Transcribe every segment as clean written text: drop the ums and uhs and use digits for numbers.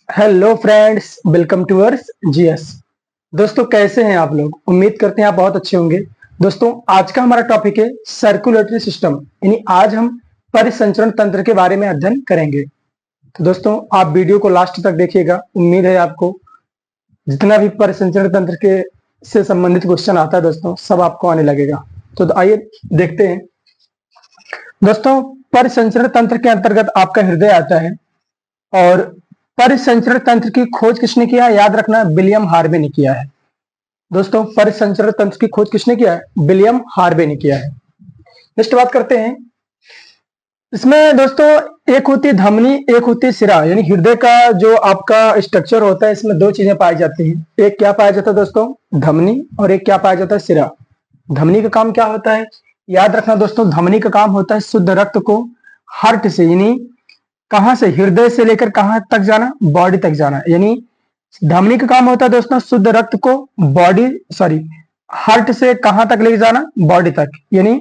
Hello friends, welcome to ours GS. दोस्तों, कैसे हैं आप लोग? उम्मीद करते हैं आप बहुत अच्छे होंगे। दोस्तों, आज का हमारा टॉपिक है सर्कुलेटरी सिस्टम, यानी आज हम परिसंचरण तंत्र के बारे में अध्ययन करेंगे। तो दोस्तों, आप वीडियो को लास्ट तक देखिएगा। उम्मीद है आपको जितना भी परिसंचरण तंत्र के से संबंधित क्वेश्चन आता है दोस्तों, सब आपको आने लगेगा। तो आइए देखते हैं। दोस्तों, परिसंचरण तंत्र के अंतर्गत आपका हृदय आता है और परिसंचरण तंत्र की खोज किसने किया है? याद रखना, विलियम हार्वे ने किया है। दोस्तों, परिसंचरण तंत्र की खोज किसने किया है? विलियम हार्वे ने किया है। नेक्स्ट बात करते हैं। इसमें दोस्तों एक होती है धमनी, एक होती है सिरा, यानी हृदय का जो आपका स्ट्रक्चर होता है, इसमें दो चीजें पाई जाती हैं। एक क्या पाया जाता है दोस्तों? धमनी, और एक क्या पाया जाता है? सिरा। धमनी का काम क्या होता है? याद रखना दोस्तों, धमनी का काम होता है शुद्ध रक्त को हार्ट से, यानी कहां से? हृदय से लेकर कहां तक जाना? बॉडी तक जाना। यानी धमनी का काम होता है दोस्तों शुद्ध रक्त को हार्ट से कहां तक लेके जाना? बॉडी तक, यानी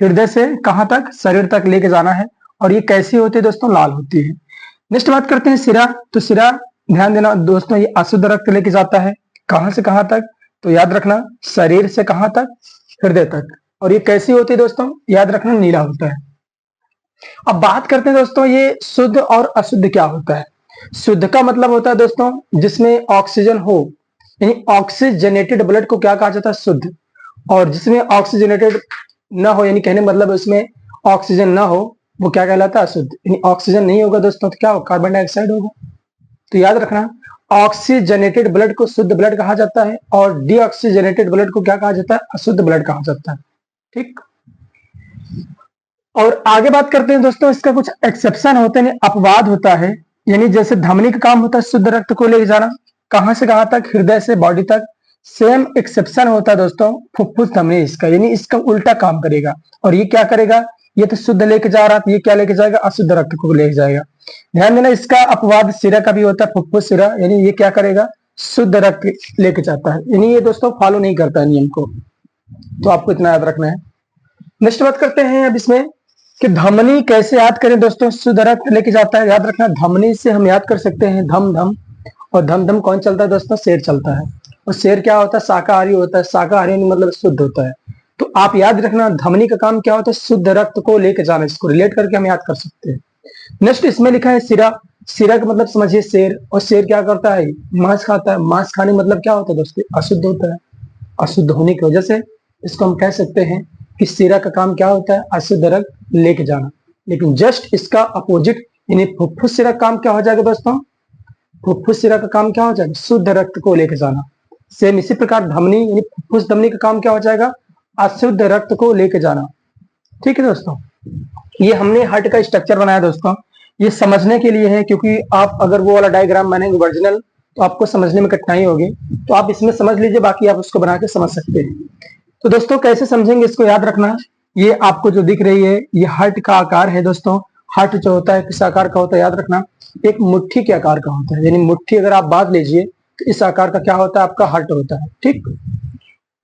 हृदय से कहां तक? शरीर तक लेके जाना है। और ये कैसी होती है दोस्तों? लाल होती है। नेक्स्ट बात करते हैं सिरा। तो सिरा, ध्यान देना दोस्तों, ये अशुद्ध रक्त लेके जाता है कहां से कहां तक? तो याद रखना, शरीर से कहां तक? हृदय तक। और ये कैसी होती है दोस्तों? याद रखना, नीला होता है। अब बात करते हैं दोस्तों, ये शुद्ध और अशुद्ध क्या होता है? शुद्ध का मतलब होता है दोस्तों जिसमें ऑक्सीजन हो, यानी ऑक्सीजनेटेड ब्लड को क्या कहा जाता है? शुद्ध। और जिसमें ऑक्सीजनेटेड ना हो, यानी कहने मतलब उसमें ऑक्सीजन ना हो, वो क्या कहलाता है? अशुद्ध। यानी ऑक्सीजन नहीं होगा दोस्तों तो क्या हो? कार्बन डाइऑक्साइड होगा। तो याद रखना, ऑक्सीजनेटेड ब्लड को शुद्ध ब्लड कहा जाता है और डीऑक्सीजनेटेड ब्लड को क्या कहा जाता है? अशुद्ध ब्लड कहा जाता है। ठीक। और आगे बात करते हैं दोस्तों, इसका कुछ एक्सेप्शन होते हैं, अपवाद होता है। यानी जैसे धमनी का काम होता है शुद्ध रक्त को ले जाना कहां से कहां तक? हृदय से बॉडी तक। सेम एक्सेप्शन होता है दोस्तों फुफ्फुस धमनी इसका, यानी इसका उल्टा काम करेगा। और ये क्या करेगा? ये तो शुद्ध लेके जा रहा था, ये क्या लेके जाएगा? अशुद्ध रक्त को लेके जाएगा। ध्यान देना, इसका अपवाद सिरा का भी होता है, फुफ्फुस सिरा, यानी ये क्या करेगा? शुद्ध रक्त लेके जाता है। यानी ये दोस्तों फॉलो नहीं करता है नियम को, तो आपको इतना याद रखना है। नेक्स्ट बात करते हैं अब इसमें कि धमनी कैसे याद करें दोस्तों? शुद्ध रक्त लेके जाता है। याद रखना, धमनी से हम याद कर सकते हैं धम धम। और धम धम कौन चलता है दोस्तों? शेर चलता है। और शेर क्या होता है? शाकाहारी होता है। शाकाहारी मतलब शुद्ध होता है। तो आप याद रखना, धमनी का काम क्या होता है? शुद्ध रक्त को लेके जाना। इसको रिलेट करके हम याद कर सकते हैं। नेक्स्ट इसमें लिखा है सिरा। सिरा का मतलब समझिए शेर। और शेर क्या करता है? मांस खाता है। मांस खाने मतलब क्या होता है दोस्तों? अशुद्ध होता है। अशुद्ध होने की वजह से इसको हम कह सकते हैं कि सिरा का काम क्या होता है? अशुद्ध रक्त लेके जाना। लेकिन जस्ट इसका अपोजिट, यानी फुफ्फुस सिरा का काम क्या हो जाएगा दोस्तों? फुफ्फुस सिरा का काम क्या हो जाएगा? शुद्ध रक्त को लेके जाना। सेम इसी प्रकार धमनी, यानी फुफ्फुस धमनी का काम क्या हो जाएगा? अशुद्ध रक्त को लेके जाना। ठीक है दोस्तों, ये हमने हार्ट का स्ट्रक्चर बनाया दोस्तों, ये समझने के लिए है, क्योंकि आप अगर वो वाला डायग्राम बनेंगे ओरिजिनल तो आपको समझने में कठिनाई होगी। तो आप इसमें समझ लीजिए, बाकी आप उसको बना के समझ सकते हैं। तो दोस्तों कैसे समझेंगे इसको? याद रखना, ये आपको जो दिख रही है ये हार्ट का आकार है दोस्तों। हार्ट जो होता है किस आकार का होता है? याद रखना, एक मुट्ठी के आकार का होता है। यानी मुट्ठी अगर आप बांध लीजिए तो इस आकार का क्या होता है? आपका हार्ट होता है। ठीक।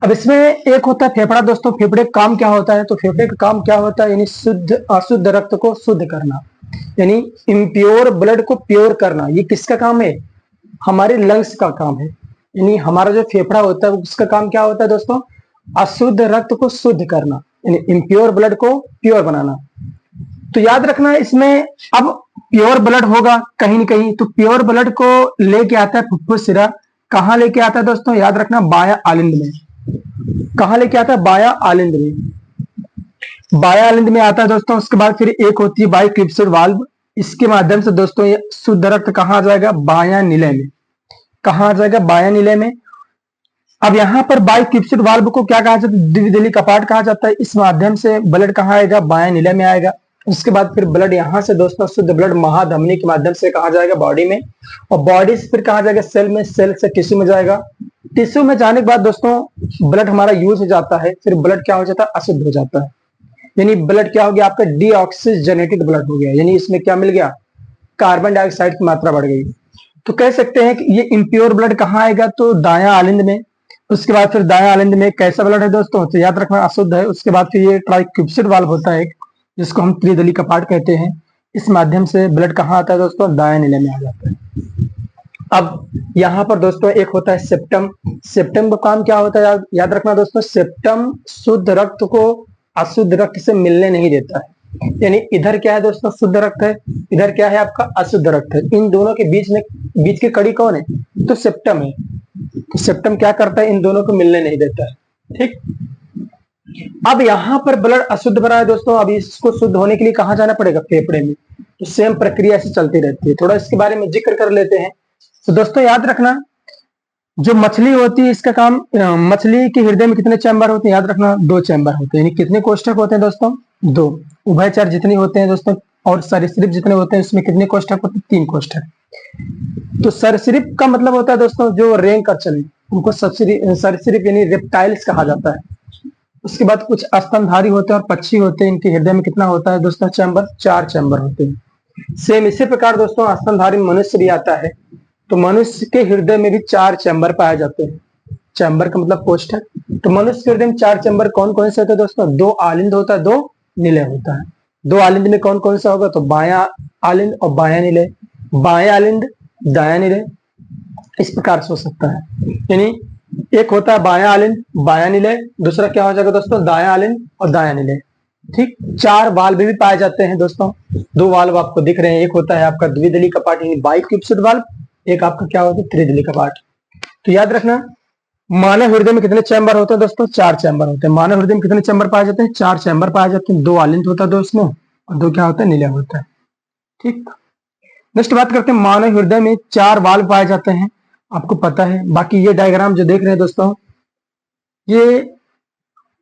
अब इसमें एक होता है फेफड़ा दोस्तों। फेफड़े का काम क्या होता है? तो फेफड़े का काम क्या होता है? यानी शुद्ध अशुद्ध रक्त को शुद्ध करना, यानी इम्प्योर ब्लड को प्योर करना। ये किसका काम है? हमारे लंग्स का काम है। यानी हमारा जो फेफड़ा होता है उसका काम क्या होता है दोस्तों? अशुद्ध रक्त को शुद्ध करना, यानी इम्प्योर ब्लड को प्योर बनाना। तो याद रखना, इसमें अब प्योर ब्लड होगा कहीं न कहीं, तो प्योर ब्लड को लेके आता है फुफ्फुस सिरा। कहां लेके आता है दोस्तों? याद रखना, बाया आलिंद में। कहां लेके आता है? बाया आलिंद में। बाया आलिंद में आता है दोस्तों। उसके बाद फिर एक होती है बाइक्रिप्सिड वाल्व। इसके माध्यम से दोस्तों ये शुद्ध रक्त कहां आ जाएगा? बाया निलय में। कहां आ जाएगा? बाया निलय में। अब यहाँ पर बाइक्रिप्सिड वाल्व को क्या कहा जाता है? द्विदलीय कपाट कहा जाता है। इस माध्यम से ब्लड कहाँ आएगा? बाया निलय में आएगा। उसके बाद फिर ब्लड यहाँ से दोस्तों शुद्ध ब्लड महाधमनी के माध्यम से कहा जाएगा? बॉडी में। और बॉडी से फिर कहा जाएगा? सेल में। सेल से टिश्यू में जाएगा। टिश्यू में जाने के बाद दोस्तों ब्लड हमारा यूज हो जाता है। फिर ब्लड क्या हो जाता है? अशुद्ध हो जाता है। यानी ब्लड क्या हो गया? आपका डीऑक्सीजनेटेड ब्लड हो गया। यानी इसमें क्या मिल गया? कार्बन डाइऑक्साइड की मात्रा बढ़ गई। तो कह सकते हैं कि ये इम्प्योर ब्लड कहाँ आएगा? तो दाया आलिंद में। उसके बाद फिर दाया आलिंद में कैसा ब्लड है दोस्तों? तो याद रखना, अशुद्ध है। उसके बाद फिर ये ट्राइक्यूप्सिड वाल्व होता है जिसको हम त्रिदलीय कपाट कहते हैं। इस माध्यम से ब्लड कहाँ आता है दोस्तों? दाया निलय में आ जाता है। अब यहाँ पर दोस्तों एक होता है सेप्टम। सेप्टम का काम क्या होता है, याद रखना दोस्तों, सेप्टम शुद्ध रक्त को अशुद्ध रक्त से मिलने नहीं देता है। यानी इधर क्या है दोस्तों, शुद्ध रक्त है, इधर क्या है आपका अशुद्ध रक्त है। इन दोनों के बीच की कड़ी कौन है, तो सेप्टम है। तो सेप्टम क्या करता है, इन दोनों को मिलने नहीं देता है। ठीक, अब यहाँ पर ब्लड अशुद्ध भरा है दोस्तों, अब इसको शुद्ध होने के लिए कहाँ जाना पड़ेगा, फेफड़े में। तो सेम प्रक्रिया से चलती रहती है। थोड़ा इसके बारे में जिक्र कर लेते हैं। तो दोस्तों याद रखना, जो मछली होती है इसका काम, मछली के हृदय में कितने चैम्बर होते हैं, याद रखना 2 चैम्बर होते हैं। यानी कितने कोष्ठक होते हैं दोस्तों, 2। उभयचर जितने होते हैं दोस्तों और सरीसृप जितने होते हैं उसमें कितने कोष्ठक होते हैं, 3 कोष्ठक। तो सरीसृप का मतलब होता है दोस्तों जो रेंग कर चले, उनको सरीसृप यानी रेप्टाइल्स कहा जाता है। उसके बाद कुछ स्तनधारी होते हैं और पक्षी होते हैं, इनके हृदय में कितना होता है दोस्तों, चैम्बर, 4 चैम्बर होते हैं। सेम इसी प्रकार दोस्तों स्तनधारी मनुष्य भी आता है, तो मनुष्य के हृदय में भी 4 चैम्बर पाए जाते हैं। चैम्बर का मतलब कोष्ठक। तो मनुष्य के हृदय में 4 चैम्बर कौन कौन से होते हैं दोस्तों, 2 आलिंद होता है, 2 निलय होता है। 2 आलिंद में कौन कौन सा होगा, तो बायां आलिंद और बायां निलय, बायां आलिंद दायां निलय, इस प्रकार से हो सकता है। यानी एक होता है बायां आलिंद बायां निलय, दूसरा क्या हो जाएगा दोस्तों, दायां आलिंद और दायां निलय। ठीक, 4 वाल्व भी पाए जाते हैं दोस्तों। 2 वाल्व आपको दिख रहे हैं, एक होता है आपका द्विदलीय कपाट यानी बाइक्यूप्सिड वाल्व, एक आपका क्या होता है, त्रिदलीय कपाट। तो याद रखना, मानव हृदय में कितने चैम्बर होते हैं दोस्तों, 4 चैम्बर होते हैं। मानव हृदय में कितने चैम्बर पाए जाते हैं, 4 चैम्बर पाए जाते हैं। 2 आलिंद होता है दोस्तों और 2 क्या होता है, निलय होता है। ठीक, नेक्स्ट बात करते हैं, मानव हृदय में 4 वाल्व पाए जाते हैं, आपको पता है। बाकी ये डायग्राम जो देख रहे हैं दोस्तों, ये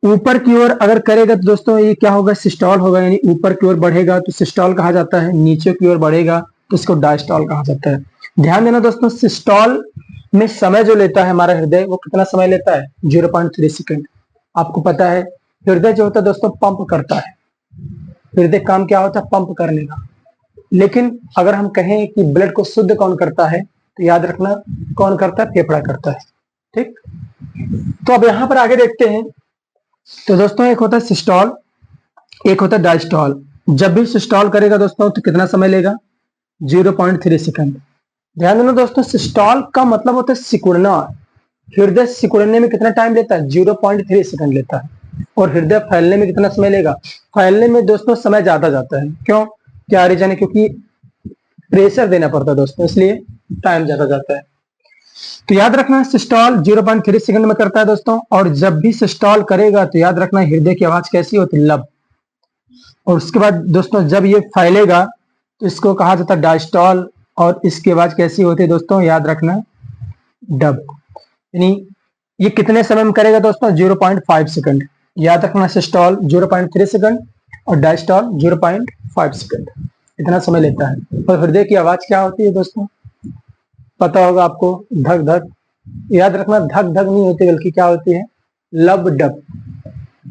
ऊपर की ओर अगर करेगा तो दोस्तों ये क्या होगा, सिस्टोल होगा। यानी ऊपर की ओर बढ़ेगा तो सिस्टोल कहा जाता है, नीचे की ओर बढ़ेगा तो इसको डायस्टोल कहा जाता है। ध्यान देना दोस्तों, सिस्टोल में समय जो लेता है हमारा हृदय, वो कितना समय लेता है, 0.3 सेकंड। आपको पता है हृदय जो होता है दोस्तों पंप करता है, हृदय काम क्या होता है, पंप करने का। लेकिन अगर हम कहें कि ब्लड को शुद्ध कौन करता है, तो याद रखना कौन करता है, फेफड़ा करता है। ठीक, तो अब यहां पर आगे देखते हैं। तो दोस्तों एक होता है सिस्टोल, एक होता है डायस्टोल। जब भी सिस्टोल करेगा दोस्तों तो कितना समय लेगा, 0.3 सेकंड। ध्यान देना दोस्तों, सिस्टोल का मतलब होता है सिकुड़ना। हृदय सिकुड़ने में कितना टाइम लेता है, 0.3 सेकंड लेता है। और हृदय फैलने में कितना समय लेगा, फैलने में दोस्तों समय ज्यादा जाता है। क्यों, क्या रीजन है, क्योंकि प्रेशर देना पड़ता है दोस्तों, इसलिए टाइम ज्यादा जाता है। तो याद रखना सिस्टोल 0.3 सेकंड में करता है दोस्तों। और जब भी सिस्टोल करेगा तो याद रखना हृदय की आवाज कैसी होती है, लब। और उसके बाद दोस्तों जब ये फैलेगा तो इसको कहा जाता है डायस्टोल, और इसकी आवाज कैसी होती है दोस्तों, याद रखना डब। यानी ये कितने समय में करेगा दोस्तों, 0.5 सेकंड। याद रखना सिस्टोल 0.3 सेकंड और डायस्टोल 0.5 सेकंड, इतना समय लेता है। और हृदय की आवाज क्या होती है दोस्तों, पता होगा आपको, धक धक। याद रखना धक धक नहीं होती बल्कि क्या होती है, लब डब।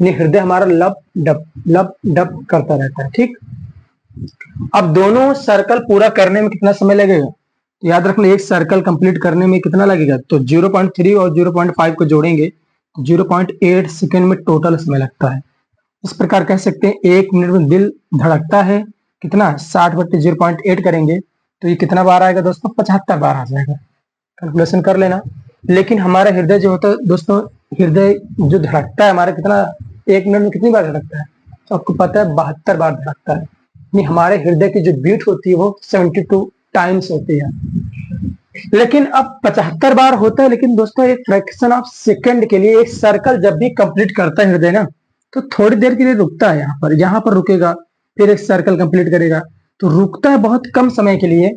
हृदय हमारा लब डब करता रहता है। ठीक, अब दोनों सर्कल पूरा करने में कितना समय लगेगा, तो याद रखना एक सर्कल कंप्लीट करने में कितना लगेगा, तो 0.3 और 0.5 को जोड़ेंगे 0.8 सेकंड में टोटल समय लगता है। इस प्रकार कह सकते हैं 1 मिनट में दिल धड़कता है कितना, 60/0.8 करेंगे तो ये कितना बार आएगा दोस्तों, 75 बार आ जाएगा। कैलकुलेशन कर लेना। लेकिन हमारा हृदय जो होता है दोस्तों, हृदय जो धड़कता है हमारा कितना, 1 मिनट में कितनी बार धड़कता है, तो आपको पता है 72 बार धड़कता है। नहीं, हमारे हृदय की जो बीट होती है वो 72 टाइम्स होती है। लेकिन अब 75 बार होता है, लेकिन दोस्तों एक फ्रैक्शन ऑफ सेकंड के लिए एक सर्कल जब भी कंप्लीट करता है हृदय ना, तो थोड़ी देर के लिए रुकता है। यहाँ पर रुकेगा, फिर एक सर्कल कंप्लीट करेगा, तो रुकता है बहुत कम समय के लिए,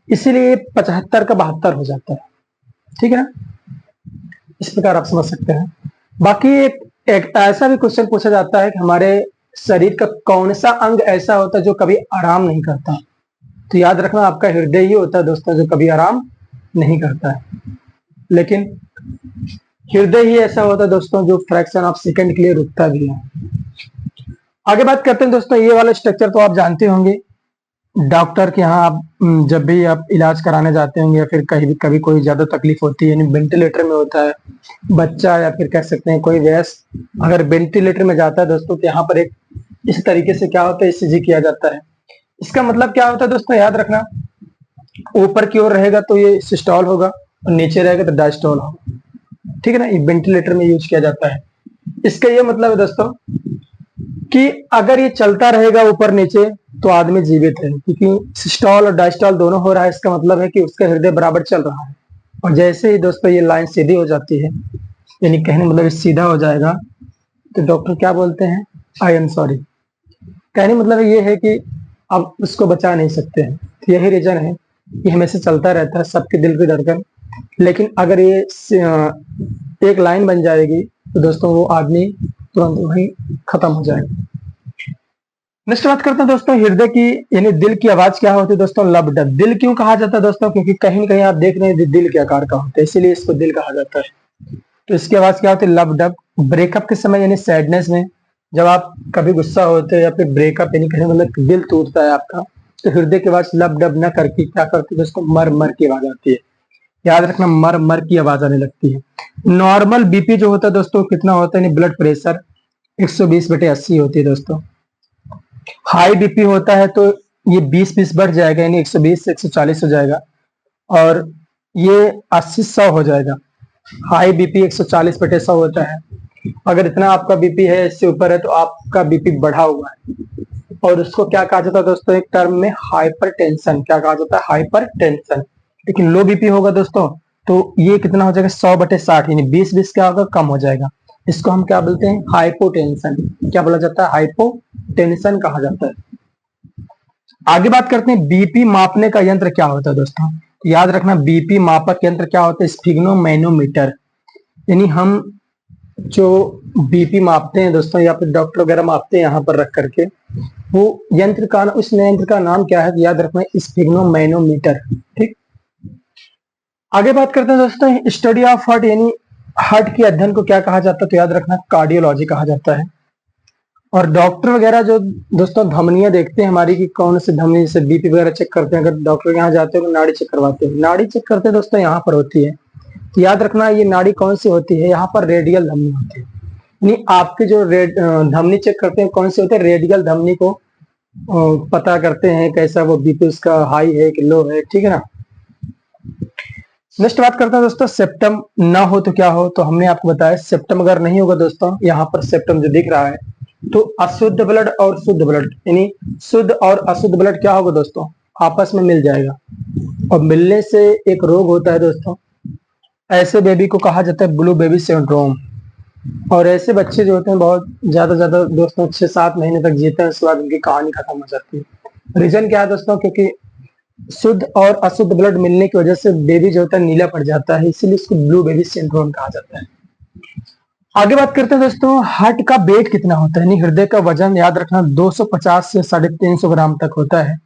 इसीलिए 75 का 72 हो जाता है। ठीक है ना, इस प्रकार आप समझ सकते हैं। बाकी एक ऐसा भी क्वेश्चन पूछा जाता है कि हमारे शरीर का कौन सा अंग ऐसा होता है जो कभी आराम नहीं करता, तो याद रखना आपका हृदय ही होता है दोस्तों जो कभी आराम नहीं करता है। लेकिन हृदय ही ऐसा होता है दोस्तों जो फ्रैक्शन ऑफ सेकंड के लिए रुकता भी है। आगे बात करते हैं दोस्तों, ये वाला स्ट्रक्चर तो आप जानते होंगे, डॉक्टर के यहाँ आप जब भी आप इलाज कराने जाते होंगे या फिर कहीं भी कभी कोई ज्यादा तकलीफ होती है, यानी वेंटिलेटर में होता है बच्चा या फिर कह सकते हैं कोई वयस्क अगर वेंटिलेटर में जाता है दोस्तों, तो यहाँ पर एक इस तरीके से क्या होता है, ईसीजी किया जाता है। इसका मतलब क्या होता है दोस्तों, याद रखना ऊपर की ओर रहेगा तो ये सिस्टोल होगा और नीचे रहेगा तो डायस्टोल होगा। ठीक है ना, ये वेंटिलेटर में यूज किया जाता है। इसका ये मतलब है दोस्तों कि अगर ये चलता रहेगा ऊपर नीचे तो आदमी जीवित है, क्योंकि सिस्टोल और डायस्टोल दोनों हो रहा है। इसका मतलब है कि उसका हृदय बराबर चल रहा है। और जैसे ही दोस्तों ये लाइन सीधी हो जाती है, यानी कहने मतलब ये सीधा हो जाएगा, तो डॉक्टर क्या बोलते हैं, आई एम सॉरी। कहने मतलब ये है कि अब उसको बचा नहीं सकते हैं। तो यही रीजन है कि हमेशा चलता रहता है सबके दिल की धड़कन, लेकिन अगर ये एक लाइन बन जाएगी तो दोस्तों वो आदमी तुरंत वहीं खत्म हो जाएगा। नेक्स्ट बात करते हैं दोस्तों हृदय की, यानी दिल की आवाज क्या होती है दोस्तों, लब डब। दिल क्यों कहा जाता है दोस्तों, क्योंकि कहीं न कहीं आप देख रहे हैं दिल के आकार का होता है, इसीलिए इसको दिल कहा जाता है। तो इसकी आवाज क्या होती है, लब डब। ब्रेकअप के समय यानी सैडनेस में, जब आप कभी गुस्सा होते हैं या फिर ब्रेकअप यानी कहने मतलब दिल टूटता है आपका, तो हृदय की आवाज लब डब न करके क्या करती है दोस्तों, मर मर की आवाज आती है। याद रखना, मर मर की आवाज आने लगती है। नॉर्मल बीपी जो होता है दोस्तों कितना होता है, यानी ब्लड प्रेशर 120/80 होती है दोस्तों। हाई बीपी होता है तो ये 20 बढ़ जाएगा, यानी 120 से 140 हो जाएगा, और ये 80-100 हो जाएगा। हाई बीपी 140/100 होता है। अगर इतना आपका बीपी है, इससे ऊपर है, तो आपका बीपी बढ़ा हुआ है, और उसको क्या कहा जाता है दोस्तों, एक टर्म में हाइपरटेंशन। क्या कहा जाता है, हाइपरटेंशन। लेकिन लो बीपी होगा दोस्तों तो ये कितना हो जाएगा, 100/60, यानी 20 क्या होगा, कम हो जाएगा। इसको हम क्या बोलते हैं, हाइपोटेंशन। क्या बोला जाता है, हाइपोटेंशन कहा जाता है। आगे बात करते हैं बीपी मापने का यंत्र क्या होता है दोस्तों। याद रखना, बीपी मापक यंत्र क्या होता है, स्फिग्नोमैनोमीटर। यानी हम जो बीपी मापते हैं दोस्तों, या फिर डॉक्टर वगैरह मापते हैं यहाँ पर रख करके, वो यंत्र का, उस यंत्र का नाम क्या है, याद रखना, स्फिग्नोमैनोमीटर। ठीक, आगे बात करते हैं दोस्तों स्टडी ऑफ हार्ट, यानी हार्ट के अध्ययन को क्या कहा जाता है, तो याद रखना कार्डियोलॉजी कहा जाता है। और डॉक्टर वगैरह जो दोस्तों धमनियां देखते हैं हमारी कि कौन से धमनी से बीपी वगैरह चेक करते हैं, अगर डॉक्टर के यहाँ जाते हैं तो नाड़ी चेक करवाते हैं। नाड़ी चेक करते हैं दोस्तों यहाँ पर होती है, तो याद रखना ये नाड़ी कौन सी होती है, यहाँ पर रेडियल धमनी होती है। यानी आपके जो धमनी चेक करते हैं कौन सी होते हैं, रेडियल धमनी को पता करते हैं कैसा वो बीपी उसका हाई है कि लो है। ठीक है ना। नेक्स्ट बात करते हैं दोस्तों सेप्टम ना हो तो क्या हो, तो हमने आपको बताया सेप्टम अगर नहीं होगा दोस्तों, यहाँ पर सेप्टम जो दिख रहा है, तो अशुद्ध ब्लड और शुद्ध ब्लड, यानी शुद्ध और अशुद्ध ब्लड क्या होगा दोस्तों, आपस में मिल जाएगा, और मिलने से एक रोग होता है दोस्तों, ऐसे बेबी को कहा जाता है ब्लू बेबी सिंड्रोम। और ऐसे बच्चे जो होते हैं बहुत ज्यादा दोस्तों 6-7 महीने तक जीते हैं, उसके बाद उनकी कहानी खत्म हो जाती है। रीजन क्या है दोस्तों, क्योंकि शुद्ध और अशुद्ध ब्लड मिलने की वजह से बेबी जो होता है नीला पड़ जाता है, इसीलिए इसको ब्लू बेबी सिंड्रोम कहा जाता है। आगे बात करते हैं दोस्तों हार्ट का वेट कितना होता है, यानी हृदय का वजन याद रखना 250 से 350 ग्राम तक होता है।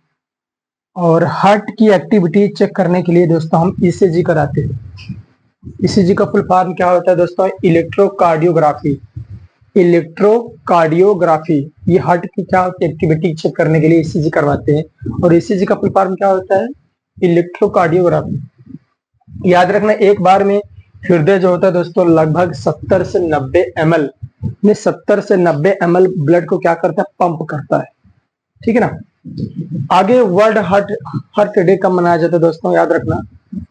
और हार्ट की एक्टिविटी चेक करने के लिए दोस्तों हम ईसीजी कराते हैं। ईसीजी का फुल फॉर्म क्या होता है दोस्तों, इलेक्ट्रोकार्डियोग्राफी। इलेक्ट्रोकार्डियोग्राफी, ये हार्ट की क्या एक्टिविटी चेक करने के लिए ईसीजी करवाते हैं। और ईसीजी का फुल फॉर्म क्या होता है, इलेक्ट्रोकार्डियोग्राफी। याद रखना एक बार में हृदय जो होता है दोस्तों लगभग 70 से 90 ml, 70 से 90 ml ब्लड को क्या करता है, पंप करता है। ठीक है ना। आगे वर्ल्ड हार्ट डे कब मनाया जाता है दोस्तों, याद रखना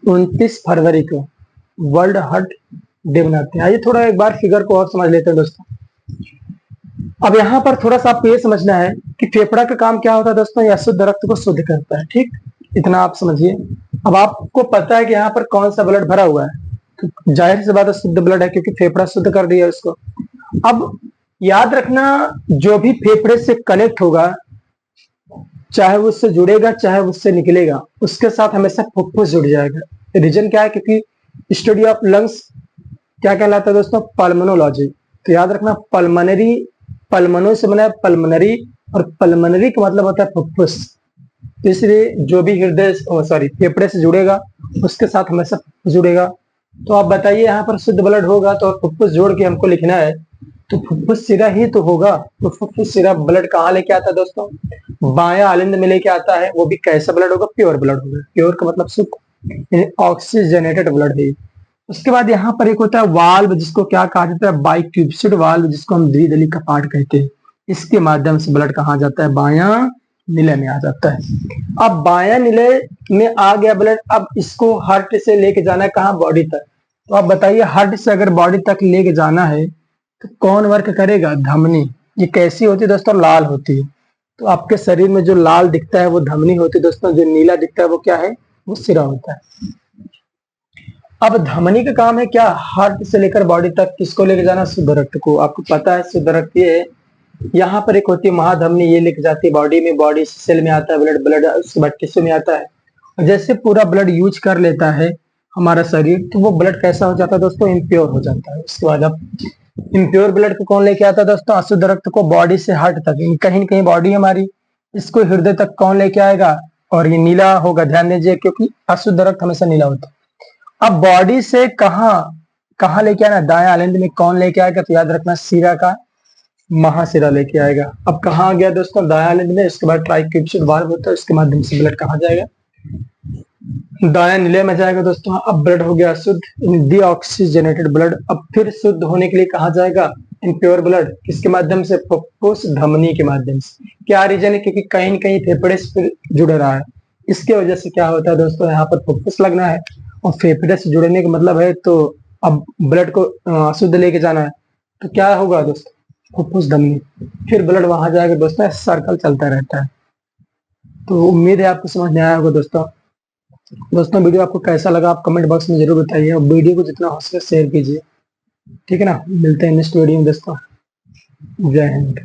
29 फरवरी को वर्ल्ड हार्ट डे मनाते हैं। आइए थोड़ा एक बार फिगर को और समझ लेते हैं दोस्तों। अब यहाँ पर थोड़ा सा आपको ये समझना है कि फेफड़ा का काम क्या होता है दोस्तों, यह शुद्ध रक्त को शुद्ध करता है। ठीक, इतना आप समझिए। अब आपको पता है कि यहाँ पर कौन सा ब्लड भरा हुआ है, तो जाहिर सी बात है शुद्ध ब्लड है, क्योंकि फेफड़ा शुद्ध कर दिया उसको। अब याद रखना जो भी फेफड़े से कनेक्ट होगा, चाहे वो उससे जुड़ेगा चाहे उससे निकलेगा, उसके साथ हमेशा फुफ्फुस जुड़ जाएगा। रीजन क्या है, क्योंकि स्टडी ऑफ लंग्स क्या कहलाता है दोस्तों, पल्मोनोलॉजी। तो याद रखना पल्मनरी, पल्मनो से बना है पल्मनरी, और पल्मनरी का मतलब होता है फुफ्फुस। तो इसलिए जो भी हृदय फेफड़े से जुड़ेगा उसके साथ हमेशा फुफ्फुस जुड़ेगा। तो आप बताइए यहाँ पर शुद्ध ब्लड होगा तो फुफ्फुस जोड़ के हमको लिखना है, तो फुफ्फुस सिरा ही तो होगा। तो फुफ्फुस सिरा ब्लड कहाँ लेके आता है दोस्तों, बायां आलिंद में लेके आता है। वो भी कैसा ब्लड होगा, प्योर ब्लड होगा। प्योर का मतलब शुद्ध, ऑक्सीजनेटेड ब्लड है। उसके बाद यहाँ पर एक होता है वाल्व, जिसको क्या कहा जाता है, बाइक्यूबिक वाल्व, जिसको हम द्विदली कपाट कहते हैं। इसके माध्यम से ब्लड कहाँ जाता है, बायां नीले में आ जाता है। अब बायां नीले में आ गया ब्लड, अब इसको हार्ट से लेके जाना है कहाँ, बॉडी तक। तो आप बताइए हार्ट से अगर बॉडी तक लेके जाना है तो कौन वर्क करेगा, धमनी। ये कैसी होती है दोस्तों, लाल होती है। तो आपके शरीर में जो लाल दिखता है वो धमनी होती है दोस्तों, जो नीला दिखता है वो क्या है, वो सिरा होता है। अब धमनी का काम है क्या, हार्ट से लेकर बॉडी तक किसको लेके जाना, शुद्ध रक्त को। आपको पता है शुद्ध रक्त ये है, यहाँ पर एक होती है महाधमनी, ये लेके जाती है बॉडी में, बॉडी सेल में आता है ब्लड, ब्लड उसके बाद टिश्यू में आता है। और जैसे पूरा ब्लड यूज कर लेता है हमारा शरीर, तो वो ब्लड कैसा हो जाता है दोस्तों, इम्प्योर हो जाता है। उसके बाद अब इम्प्योर ब्लड को कौन लेके आता है दोस्तों, अशुद्ध रक्त को बॉडी से हार्ट तक, कहीं न कहीं बॉडी हमारी, इसको हृदय तक कौन लेके आएगा, और ये नीला होगा, ध्यान दीजिए, क्योंकि अशुद्ध रक्त हमेशा नीला होता है। अब बॉडी से कहाँ कहाँ लेके आना, दाया आलिंद में कौन लेके आएगा, तो याद रखना सिरा का महासिरा लेके आएगा। अब कहाँ आ गया दोस्तों, दाया आलिंद में। इसके बाद ट्राइक्यूबिक वाल्व होता है, उसके माध्यम से ब्लड कहाँ जाएगा, दाया नीले में जाएगा दोस्तों। अब ब्लड हो गया शुद्ध, डीऑक्सीजनेटेड ब्लड। अब फिर शुद्ध होने के लिए कहाँ जाएगा, इम्प्योर ब्लड, किसके माध्यम से, फुफ्फुस धमनी के माध्यम से। क्या रीजन है, क्योंकि कहीं न कहीं फेफड़े से जुड़ रहा है, इसके वजह से क्या होता है दोस्तों, यहाँ पर फुफ्फुस लगना है, और फेफड़े से जुड़ने का मतलब है, तो अब ब्लड को शुद्ध लेके जाना है, तो क्या होगा दोस्तों, फुफ्फुस धमनी, फिर ब्लड वहां जाएगा दोस्तों, सर्कल चलता रहता है। तो उम्मीद है आपको समझ में आया होगा दोस्तों। दोस्तों वीडियो आपको कैसा लगा आप कमेंट बॉक्स में जरूर बताइए, और वीडियो को जितना हो सके शेयर कीजिए, ठीक है ना। मिलते हैं नेक्स्ट वीडियो में दोस्तों, जय हिंद।